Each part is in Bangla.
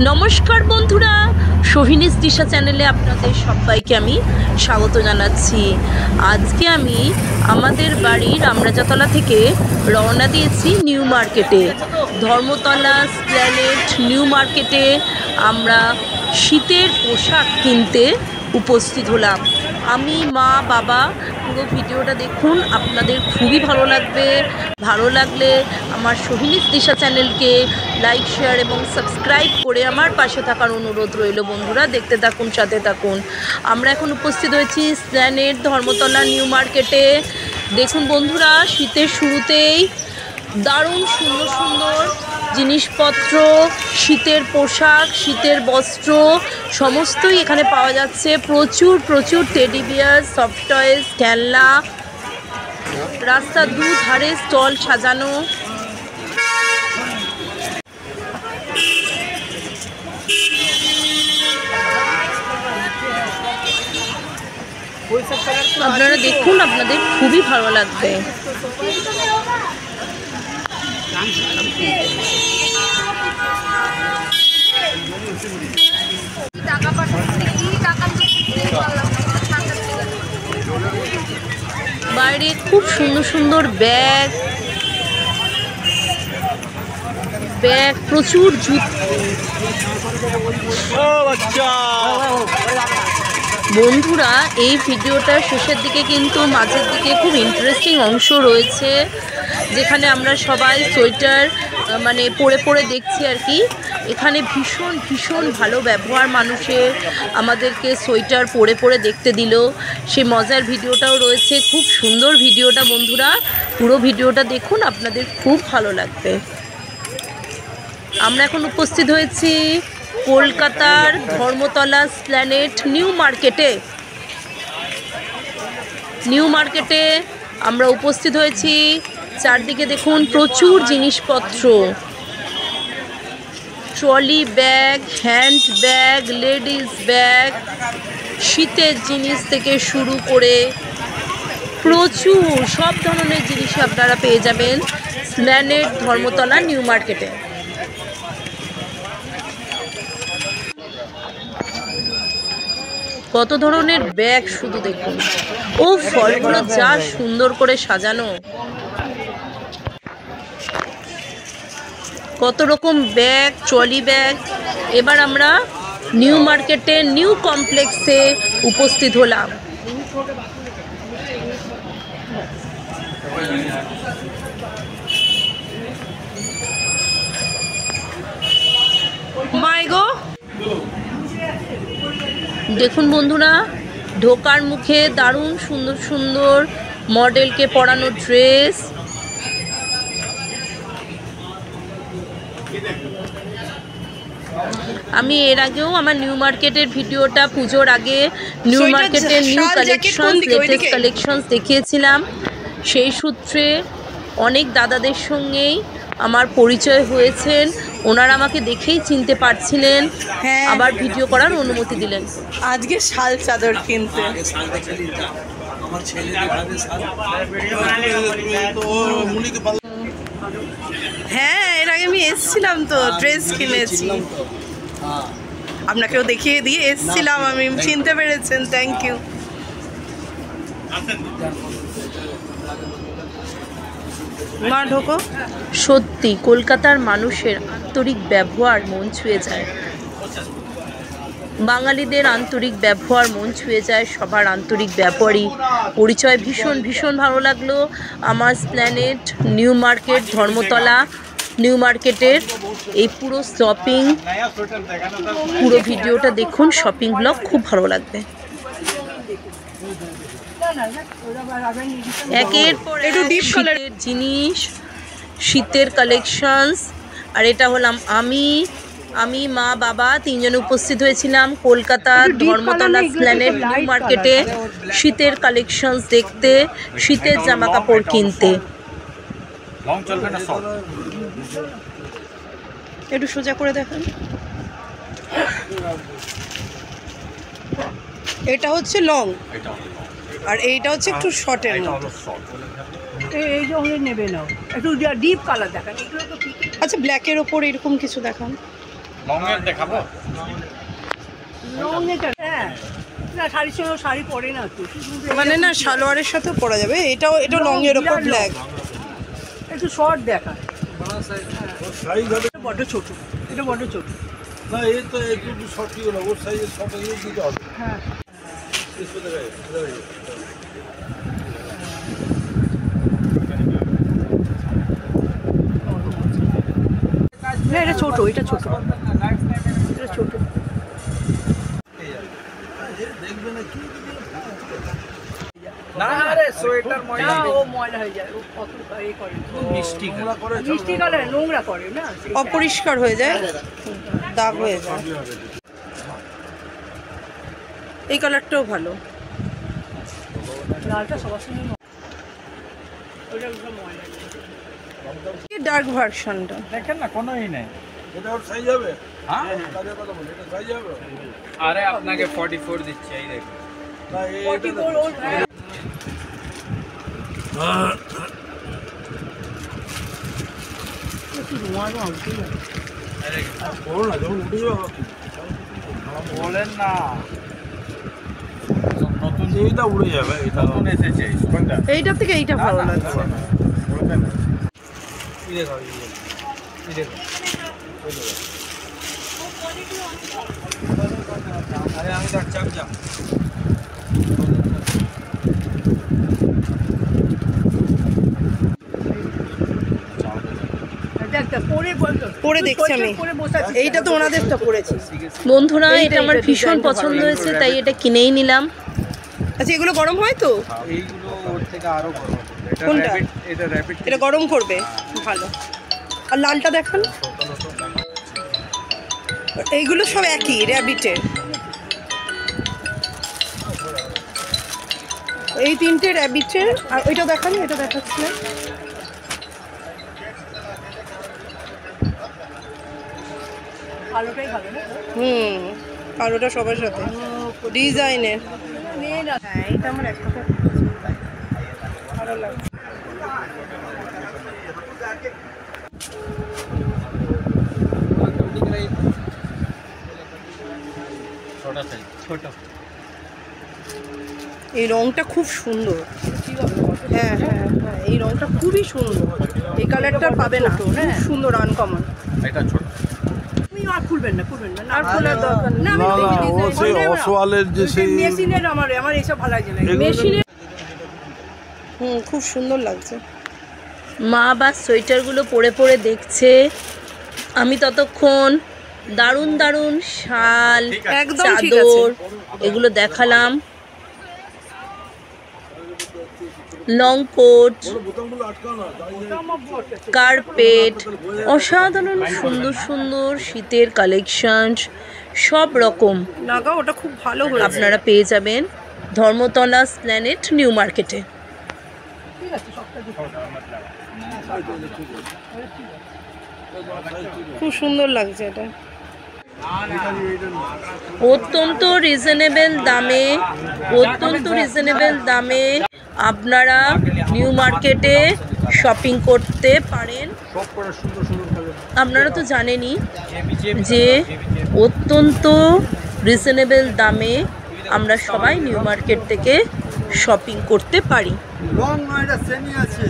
নমস্কার বন্ধুরা, সোহিনীস দিশা চ্যানেলে আপনাদের সবাইকে আমি স্বাগত জানাচ্ছি। আজকে আমি আমাদের বাড়ির রামরাজাতলা থেকে রওনা দিয়েছি নিউ মার্কেটে। ধর্মতলা স্প্ল্যানেড নিউ মার্কেটে আমরা শীতের পোশাক কিনতে উপস্থিত হলাম। আমি, মা, বাবা, পুরো ভিডিওটা দেখুন, আপনাদের খুবই ভালো লাগবে। ভালো লাগলে আমার সোহিনীস দিশা চ্যানেলকে লাইক, শেয়ার এবং সাবস্ক্রাইব করে আমার পাশে থাকার অনুরোধ রইল। বন্ধুরা দেখতে থাকুন, সাথে থাকুন। আমরা এখন উপস্থিত হয়েছি স্প্ল্যানেড ধর্মতলা নিউ মার্কেটে। দেখুন বন্ধুরা, শীতের শুরুতেই দারুণ সুন্দর সুন্দর জিনিসপত্র, শীতের পোশাক, শীতের বস্ত্র সমস্তই এখানে পাওয়া যাচ্ছে। প্রচুর প্রচুর টেডি বিয়ার, সফট টয়েস, খেলনা, রাস্তার দুধারে স্টল সাজানো। আপনারা দেখুন, আপনাদের খুবই ভালো লাগবে। বাইরে খুব সুন্দর সুন্দর ব্যাগ, প্রচুর জুতো। বন্ধুরা, এই ভিডিওটার শেষের দিকে কিন্তু মাঝের দিকে খুব ইন্টারেস্টিং অংশ রয়েছে, যেখানে আমরা সবাই সোয়েটার পরে পরে দেখছি আর কি। এখানে ভীষণ ভীষণ ভালো ব্যবহার মানুষের, আমাদেরকে সোয়েটার পরে পরে দেখতে দিল। সে মজার ভিডিওটাও রয়েছে, খুব সুন্দর ভিডিওটা। বন্ধুরা পুরো ভিডিওটা দেখুন, আপনাদের খুব ভালো লাগবে। আমরা এখন উপস্থিত হয়েছি কলকাতার ধর্মতলা স্প্ল্যানেড নিউ মার্কেটে আমরা উপস্থিত হয়েছি। চারদিকে দেখুন প্রচুর জিনিসপত্র, trolley bag, hand bag, ladies bag, শীতের জিনিস থেকে শুরু করে প্রচুর সব ধরনের জিনিস আপনারা পেয়ে যাবেন স্প্ল্যানেড ধর্মতলা নিউ মার্কেটে। কত ধরনের ব্যাগ শুধু দেখুন। ও ফলগুলো যা সুন্দর করে সাজানো, কত রকম ব্যাগ, ট্রলি ব্যাগ। এবার আমরা নিউ মার্কেটে নিউ কমপ্লেক্সে উপস্থিত হলাম। দেখুন বন্ধুরা, ঢোকার মুখে দারুণ সুন্দর সুন্দর মডেলকে পরানো ড্রেস। আমি এর আগেও আমার নিউ মার্কেটের ভিডিওটা পুজোর আগে নিউ মার্কেটের নিউ কালেকশন, লেটেস্ট কালেকশনস দেখিয়েছিলাম। সেই সূত্রে অনেক দাদাদের সঙ্গেই আমার পরিচয় হয়েছেন। ওনারা আমাকে দেখেই চিনতে পারছিলেন, আবার ভিডিও করার অনুমতি দিলেন। আজকে শাল চাদর কিনতে হ্যাঁ, এর আগে আমি এসেছিলাম তো, ড্রেস কিনেছি, আপনাকেও দেখিয়ে দিয়ে এসেছিলাম। আমি চিনতে পেরেছেন, থ্যাংক ইউ। মা ঢোকো। সত্যি কলকাতার মানুষের আন্তরিক ব্যবহার মন ছুঁয়ে যায়। বাঙালিদের আন্তরিক ব্যবহার মন ছুঁয়ে যায়, সবার আন্তরিক ব্যবহারই পরিচয়। ভীষণ ভীষণ ভালো লাগলো আমার Esplanade new market Dharmatala new মার্কেটের এই পুরো শপিং, পুরো ভিডিওটা দেখুন। শপিং ব্লগ খুব ভালো লাগবে। একের পর এক শীতের জিনিস, শীতের কালেকশনস। আর এটা হলাম আমি, মা, বাবা তিনজনে উপস্থিত হয়েছিলাম কলকাতা ধর্মতলা স্প্ল্যানেড নিউ মার্কেটে শীতের কালেকশনস দেখতে, শীতের জামা কাপড় কিনতে। একটু সোজা করে দেখেন। এটা হচ্ছে লং, আর এইটা হচ্ছে একটু শর্টের মতো। এই যে নেবে না, একটু ডিপ কালার দেখান। আচ্ছা, ব্ল্যাকের ওপর এরকম কিছু দেখান। লংয়ের দেখাবো। লং এটা হ্যাঁ না শাড়ির সঙ্গে শাড়ি পরে না তো মানে না সালোয়ারের সাথেও পরা যাবে, এটাও এটা লং এর উপর ব্ল্যাক। একটু শর্ট দেখায়, সাইজ হবে বড্ড ছোট, এটা বড্ড ছোট। না, এই তো একটু শর্ট হলো, ওর সাইজের শর্ট হয়ে দিতে হবে। হ্যাঁ না এটা ছোট, এটা ছোট, এটা ছোট। দেখবে না কি না আরে সোয়েটার না, ও ময়লা হয়ে যায়, ও কত এ করে, মিষ্টি নোংরা করে মিষ্টি কালার নোংরা করে না সেটা। অপরিষ্কার হয়ে যায়, দাগ হয়ে যায়। এই কালারটাও ভালো। লালটা সবার সঙ্গে ওটা ময়লা। ডার্ক ভার্সনটা দেখেন না কোনোই নেই। এটা ওর সাইজ হবে। হ্যাঁ কাজের কথা বলি, এটা সাইজ হবে আরে আপনাকে 44 দিচ্ছি, এই দেখুন। না, এই 44 ওর হ্যাঁ। একটু রোয়ানো হবে, বড় না, যখন উঠে যাবে বলেন না, নতুন এইটা উড়ে যাবে, এটা নতুন এসেছে কোনটা? এইটার থেকে এইটা ভালো লাগছে। এই দেখো, এই দেখো, আরে আমি যাচ্ছি, আমি যাব। একটা পরে পরে দেখছি আমি। পরে বসে আছি। এইটা তো ওনাদেরটা পড়েছি। বন্ধুরা এইটা, এটা আমার এইটা ভীষণ ডিজাইনটা পছন্দ ভালো। হয়েছে, তাই এটা কিনেই নিলাম। আচ্ছা, এগুলো গরম হয় তো? এইগুলো ওর থেকে আরো বড়। এটা কোনটা? র‍্যাবিট, এটা র‍্যাবিট। এটা গরম করবে, ভালো। আর লালটা দেখান। এইগুলো সব একই র্যাবিটের। এই তিনটে র্যাবিটের। আর ওইটা দেখান, এটা দেখাচ্ছি না। ভালোটাই ভালো না কালোটা সবার সাথে ডিজাইনের। মেয়ে না হ্যাঁ, এটা আমার এক কথা ভালো লাগছে। ছোট সাইজ, ছোট। এই রংটা খুব সুন্দর। হ্যাঁ হ্যাঁ হ্যাঁ, এই রংটা খুবই সুন্দর। এই কালারটা পাবে না, খুব সুন্দর, আনকমন। এটা ছোট। তুমি আর খুলবেন না, খুলবেন না। আর খোলার দরকার নেই। না, আমি না, না, দেখি ও design সেই করলে না। অসওয়ালের যে ওই সেই মেশিনের আমার এইসব ভালো লাগে না। এগুলো- মেশিনের খুব সুন্দর লাগছে। মা বা সোয়েটারগুলো পরে পরে দেখছে, আমি ততক্ষণ দারুণ দারুণ শাল, একদম ঠিক আছে। চাদর এগুলো দেখালাম, লং কোট, বোতামগুলো আটকাও না, দাঁড়িয়ে কার্পেট, অসাধারণ সুন্দর সুন্দর শীতের কালেকশন সব রকম নাগা, ওটা খুব ভালো হয়েছে। আপনারা পেয়ে যাবেন ধর্মতলা প্ল্যানেট নিউ মার্কেটে। খুব সুন্দর লাগছে এটা। অত্যন্ত রিজনেবল দামে, অত্যন্ত রিজনেবল দামে আপনারা নিউ মার্কেটে শপিং করতে পারেন। সব করে সুন্দর সুন্দর কালার। আপনারা তো জানেনই যে অত্যন্ত রিজনেবল দামে আমরা সবাই নিউ মার্কেট থেকে শপিং করতে পারি। লং নয়, এটা সেমি আছে,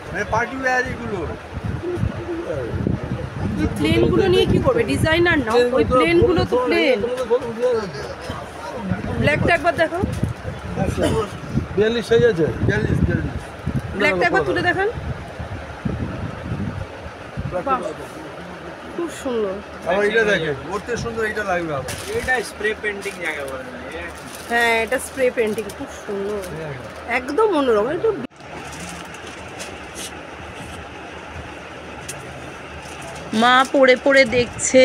মানে পার্টি ওয়্যার এগুলো। এই প্লেনগুলো নিয়ে কি করবে? ডিজাইনার না, ওই প্লেনগুলো তো প্লেন। ব্ল্যাকটা একবার দেখো, 42 সাইজ আছে। ব্ল্যাকটা একবার তুলে দেখান। বাহ, খুব সুন্দর। আবার এটা দেখে, ওর থেকে সুন্দর এটা লাগবে আবার। এটা স্প্রে পেইন্টিং জায়গা বলে না। হ্যাঁ, এটা স্প্রে পেন্টিং, খুব সুন্দর, একদম অন্যরকম। একটু মা পরে পরে দেখছে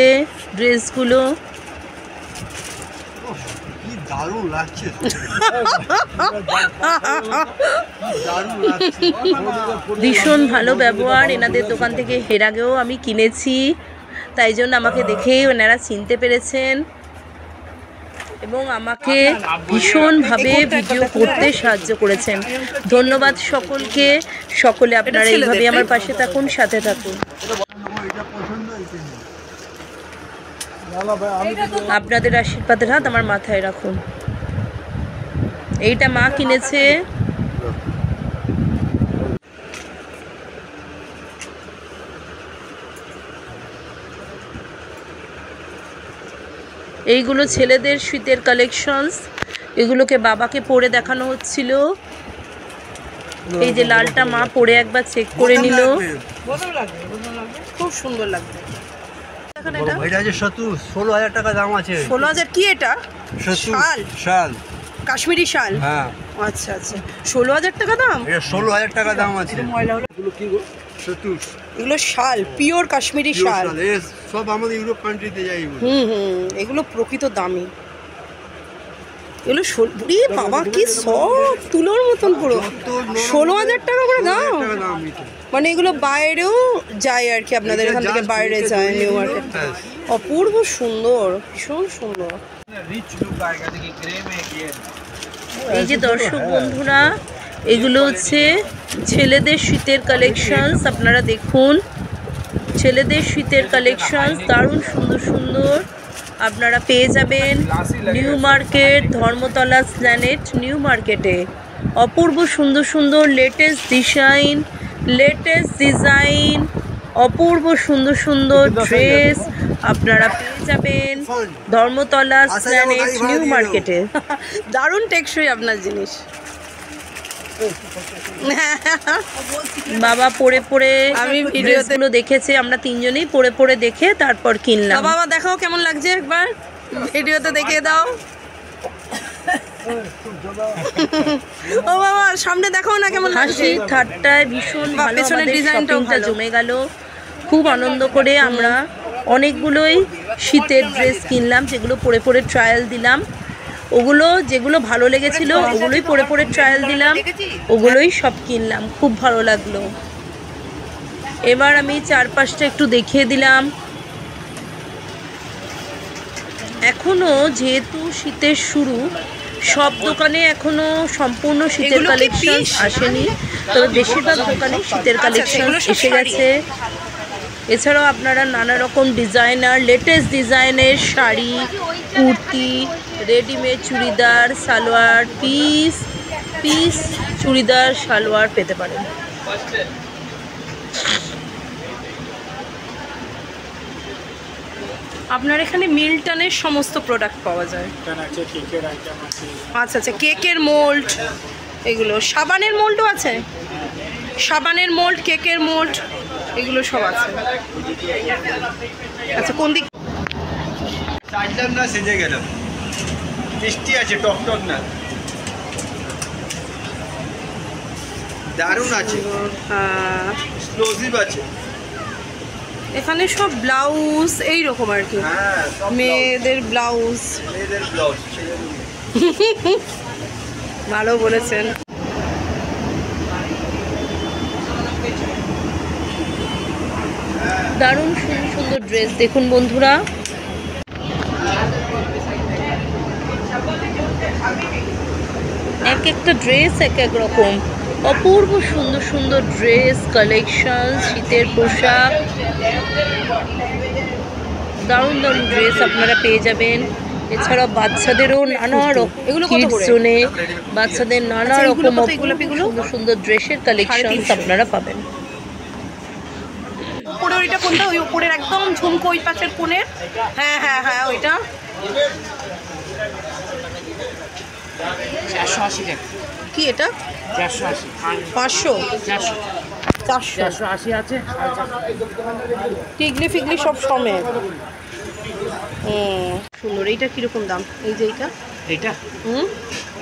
ড্রেসগুলো, কি দারুণ লাগছে, দারুণ লাগছে। ভীষণ ভালো ব্যবহার। এনাদের দোকান থেকে এর আগেও আমি কিনেছি, তাই জন্য আমাকে দেখেই ওনারা চিনতে পেরেছেন এবং আমাকে ভীষণভাবে ভিডিও করতে সাহায্য করেছেন। ধন্যবাদ সকলকে। সকলে আপনারা এইভাবে আমার পাশে থাকুন, সাথে থাকুন। এটা পছন্দ হয়েছে। আপনাদের আশীর্বাদের হাত আমার মাথায় রাখুন। এইটা মা কিনেছে। এইগুলো ছেলেদের শীতের কালেকশনস, এগুলোকে বাবাকে পরে দেখানো হচ্ছিল। এই যে লালটা মা পরে একবার চেক করে নিল। খুব সুন্দর লাগবে। দেখেন এটা এটা যে 16,000 টাকা দাম আছে। 16,000 কি এটা? শাল? শাল, কাশ্মীরি শাল? হ্যাঁ আচ্ছা আচ্ছা, 16,000 টাকা দাম। এটা 16,000 টাকা দাম আছে। এগুলো শাল, পিওর কাশ্মীরি শাল। সব আমাদের ইউরোপ কান্ট্রিতে যাই এগুলো। এগুলো প্রকৃত দামি। এগুলো বাবা কি সব তুলোর মতন পুরো। 16,000 টাকা করে দাম। মানে এগুলো বাইরেও যায় আর কি, আপনাদের এখান থেকে বাইরে যায় নিউ মার্কেট। অপূর্ব সুন্দর, ভীষণ সুন্দর। এই যে দর্শক বন্ধুরা, এগুলো হচ্ছে ছেলেদের শীতের কালেকশনস। আপনারা দেখুন, ছেলেদের শীতের কালেকশনস দারুণ সুন্দর সুন্দর আপনারা পেয়ে যাবেন নিউ মার্কেট, ধর্মতলা স্ল্যানেট নিউ মার্কেটে। অপূর্ব সুন্দর সুন্দর লেটেস্ট ডিজাইন, অপূর্ব সুন্দর সুন্দর ড্রেস আপনারা পেয়ে যাবেন ধর্মতলা স্ল্যানেট নিউ মার্কেটে। দারুণ টেকসই আপনার জিনিস। বাবা পরে পরে আমি ভিডিওগুলো দেখেছে, আমরা তিনজনেই পরে পরে দেখে তারপর কিনলাম। বাবা দেখাও কেমন লাগছে, একবার ভিডিওতে দেখিয়ে দাও। ও বাবা সামনে দেখাও না কেমন লাগছে। হাসি ঠাট্টায় ভীষণ বাহ, ভালো পেছনের আমাদের ডিজাইনটাও শপিংটা ভালো। জমে গেল। খুব আনন্দ করে আমরা অনেকগুলোই শীতের ড্রেস কিনলাম, যেগুলো পরে পরে ট্রায়াল দিলাম। ওগুলো যেগুলো ভালো লেগেছিল ওগুলোই পরে পরে ট্রায়াল দিলাম, ওগুলোই সব কিনলাম। খুব ভালো লাগলো। এবার আমি চারপাশটা একটু দেখিয়ে দিলাম। এখনো যেহেতু শীতের শুরু, সব দোকানে এখনো সম্পূর্ণ শীতের এগুলো কি কালেকশন piece? আসেনি, তবে বেশিরভাগ দোকানে শীতের কালেকশন সেগুলো সব এসে শাড়ি। গেছে। এছাড়াও আপনারা নানা রকম ডিজাইনার, লেটেস্ট ডিজাইনের শাড়ি, কুর্তি, রেডিমেড চুড়িদার, সালোয়ার, পিস চুড়িদার, সালোয়ার পেতে পারেন। আপনার এখানে মিল্টনের সমস্ত প্রোডাক্ট পাওয়া যায়। আচ্ছা আচ্ছা, কেকের মোল্ড, এগুলো সাবানের মোল্ডও আছে। সাবানের মোল্ড, কেকের মোল্ড, এগুলো সব আছে। আচ্ছা কোন দিক? চাইলাম না, সেজে গেল। মিষ্টি আছে, টক না, দারুণ আছে, এক্সক্লুসিভ আছে। এখানে সব ব্লাউজ এইরকম আর কি, হ্যাঁ, মেয়েদের ব্লাউজ। মেয়েদের ব্লাউজ। ভালো বলেছেন। দারুণ সুন্দর সুন্দর ড্রেস দেখুন বন্ধুরা। এক একটা ড্রেস এক এক রকম, অপূর্ব সুন্দর সুন্দর ড্রেস কালেকশন, শীতের পোশাক, দারুণ দারুণ ড্রেস আপনারা পেয়ে যাবেন। এছাড়াও বাচ্চাদেরও নানা রকম, এগুলো কত করে? জোনে বাচ্চাদের নানা আচ্ছা, রকম এগুলো কত? অপূর্ব এগুলো? সুন্দর সুন্দর ড্রেসের কালেকশন 350 আপনারা পাবেন। উপরে ওইটা কোনটা? ওই উপরের একদম ঝুমকো ওই পাশের কোণের? হ্যাঁ হ্যাঁ হ্যাঁ, ওইটা 480 টাকা। কি এটা? 480, 500? 400, 400? 480 আছে। টিগলি ফিগলি সব সমেত। সুন্দর। এইটা কিরকম দাম? এই যে এইটা? এটা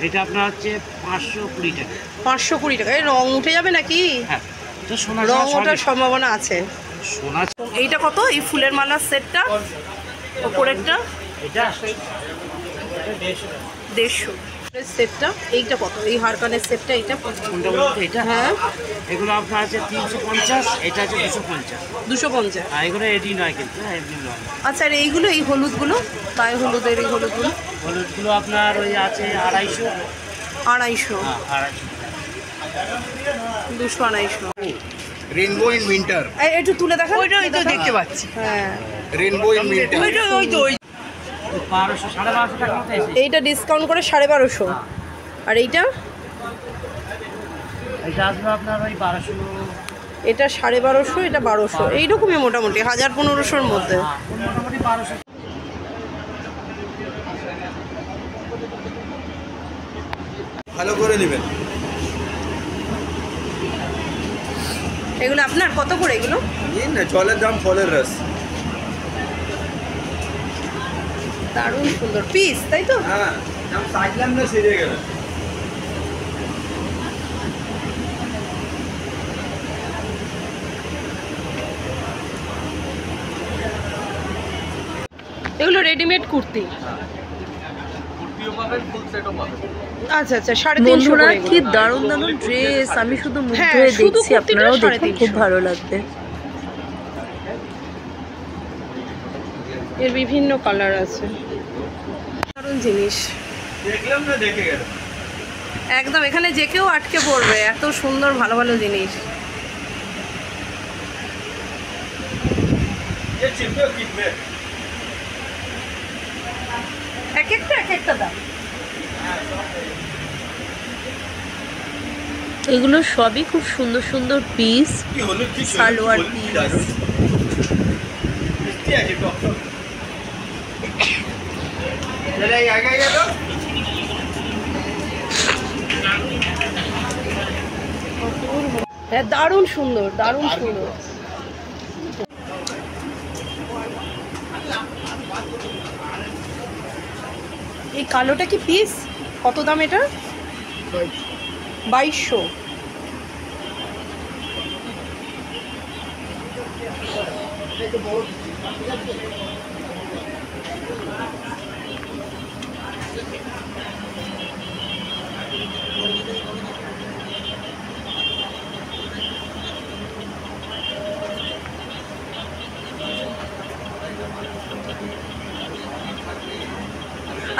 এটা আপনার হচ্ছে 520 টাকা। 520 টাকা। এই রং উঠে যাবে নাকি? হ্যাঁ, এটা সোনা রং ওঠার সম্ভাবনা আছে। সোনা। এইটা কত? এই ফুলের মালার সেটটা ওপরেরটা? এটা 150 সেটটা। এইটা কত? এই হারকানের সেটটা এইটা? কোনটা বলতে? এটা হ্যাঁ এগুলো আপনার আছে 350, এটা আছে 250। 250। আর এগুলো এডি নয় কিন্তু, হ্যাঁ এমনি নয়। আচ্ছা, আর এইগুলো, এই হলুদগুলো, গায়ে হলুদের এই হলুদগুলো? হলুদগুলো আপনার ওই আছে 250। 250। হ্যাঁ 250। 200, 250। রেনবো ইন উইন্টার, একটু তুলে দেখা, ওইটা ওই তো দেখতে পাচ্ছি। হ্যাঁ রেনবো ইন উইন্টার। ওইটা ওই তো ওই 1200 1250 টাকার মতো এসে এইটা ডিসকাউন্ট করে 1250, আর এইটা এটা আসবে আপনার ওই 1200 এটা 1250, এটা 1200, এইরকমই মোটামুটি 1000-1500-র মধ্যে। মোটামুটি 1200। ভালো করে নেবেন। এগুলো আপনার কত করে এগুলো? নিন না, জলের দাম ফলের রস। দারুণ সুন্দর পিস, তাই তো? হ্যাঁ, আমি সাইজলাম না, সেরে গেল। এগুলো রেডিমেড কুর্তি। আচ্ছা আচ্ছা, 350 বন্ধুরা করে কি এগুলো। দারুণ দারুণ ড্রেস, আমি শুধু মুগ্ধ হ্যাঁ, হয়ে শুধু দেখছি, কুর্তিটা আপনারাও দেখুন, 350 খুব ভালো লাগবে। এর বিভিন্ন কালার আছে, দারুণ জিনিস। দেখলাম না, দেখে গেল। একদম এখানে যে কেউ আটকে পড়বে, এত সুন্দর ভালো ভালো জিনিস। ये चिपके कितने? এক একটা দাম। এগুলো সবই খুব সুন্দর সুন্দর পিস, কি হলো, কি সালোয়ার পিস। মিষ্টি আছে ডক্টর। চলে আগে গেল। হ্যাঁ, দারুণ সুন্দর, দারুণ সুন্দর। এই কালোটা কি পিস? কত দাম এটা? 2200।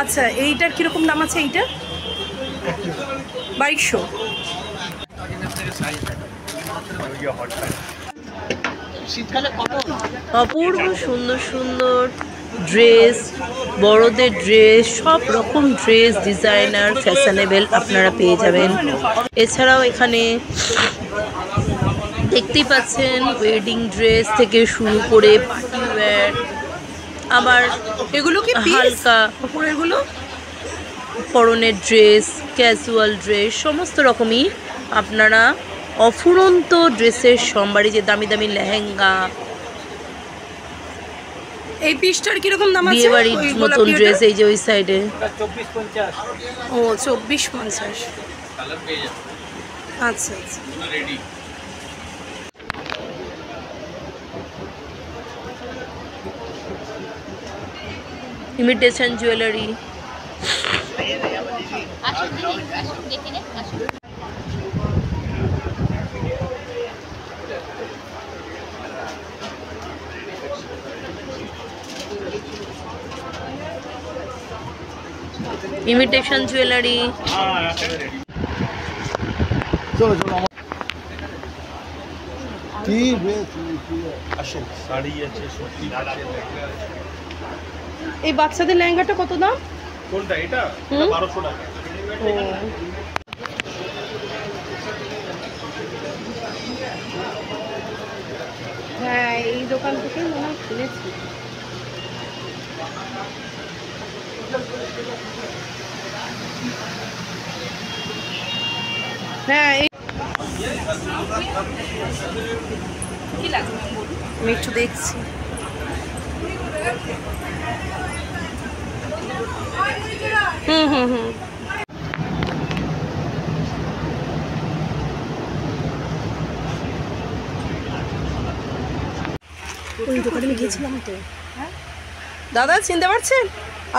আচ্ছা, এইটার কিরকম দাম আছে? এইটা 2200। অপূর্ব সুন্দর সুন্দর ড্রেস, বড়দের ড্রেস, সব রকম ড্রেস, ডিজাইনার, ফ্যাশনেবল আপনারা পেয়ে যাবেন। এছাড়াও এখানে দেখতেই পাচ্ছেন ওয়েডিং ড্রেস থেকে শুরু করে পার্টি ওয়্যার, আবার এগুলো কি পিস? হালকা এগুলো পরনের ড্রেস, ক্যাজুয়াল ড্রেস, সমস্ত রকমই আপনারা অফুরন্ত ড্রেসের সম্ভারে, যে দামি দামি লেহেঙ্গা, এই পিসটার কিরকম দাম আছে? বিয়েবাড়ির ওই মতন গোলাপি ড্রেস, ওটা? এই যে ওই সাইডে 2450 ও 2450। আচ্ছা আচ্ছা। ইমিটেশন জুয়েলারি, ইমিটেশন জুয়েলারি, চলো চলো কি রে, আসেন, শাড়ি আছে, সত্যি আছে। এই বাচ্চাদের লেহেঙ্গাটা কত দাম? কোনটা? এটা হুম? 1200 টাকা। ও, হ্যাঁ, এই দোকান থেকে মনে হয় কিনেছি। হ্যাঁ, আমি একটু দেখছি। হুম হুম হুম। ওই দোকানে আমি গিয়েছিলাম তো। দাদা চিনতে পারছেন?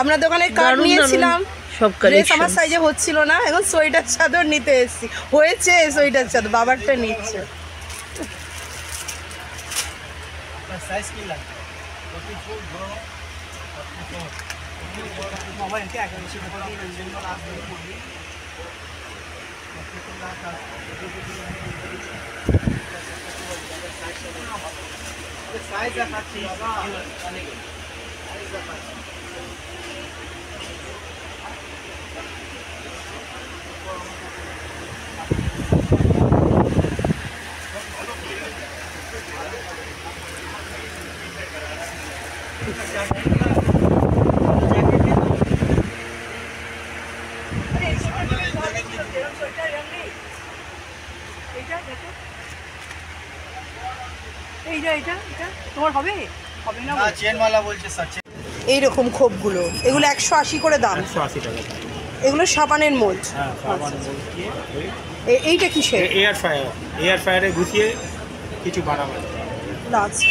আপনার দোকানে কার্ড দারুণ দারুণ নিয়েছিলাম, সব ড্রেস কালেকশন। আমার সাইজে হচ্ছিল না, এখন সোয়েটার চাদর নিতে এসেছি। হয়েছে সোয়েটার চাদর, বাবারটা নিচ্ছে। সাইজ কি লাগে? মামা একে আগে বেশি টাকা দিয়ে জন্য আসবে করবি। সাইজ দেখাচ্ছি এইটা তোমার হবে হবে না না চেনওয়ালা বলছে স্যার এইরকম খোপগুলো এগুলো 180 করে দাম। 180 টাকা। এগুলো সাবানের মোল্ড। হ্যাঁ, সাবান বলছি। এইটা কিসের? এয়ার ফ্রায়ারে গুছিয়ে কিছু বানাবো। আচ্ছা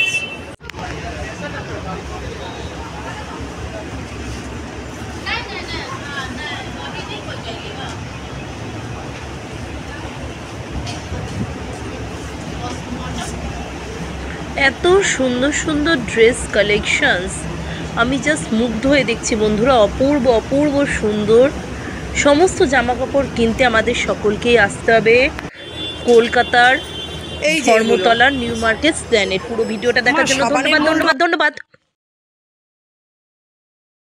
এত সুন্দর সুন্দর ড্রেস কালেকশনস আমি জাস্ট মুগ্ধ হয়ে দেখছি বন্ধুরা। অপূর্ব অপূর্ব সুন্দর সমস্ত জামা কাপড় কিনতে আমাদের সকলকেই আসতে হবে কলকাতার এই যে ধর্মতলার নিউ মার্কেট স্ট্যান্ডে। পুরো ভিডিওটা দেখার জন্য ধন্যবাদ।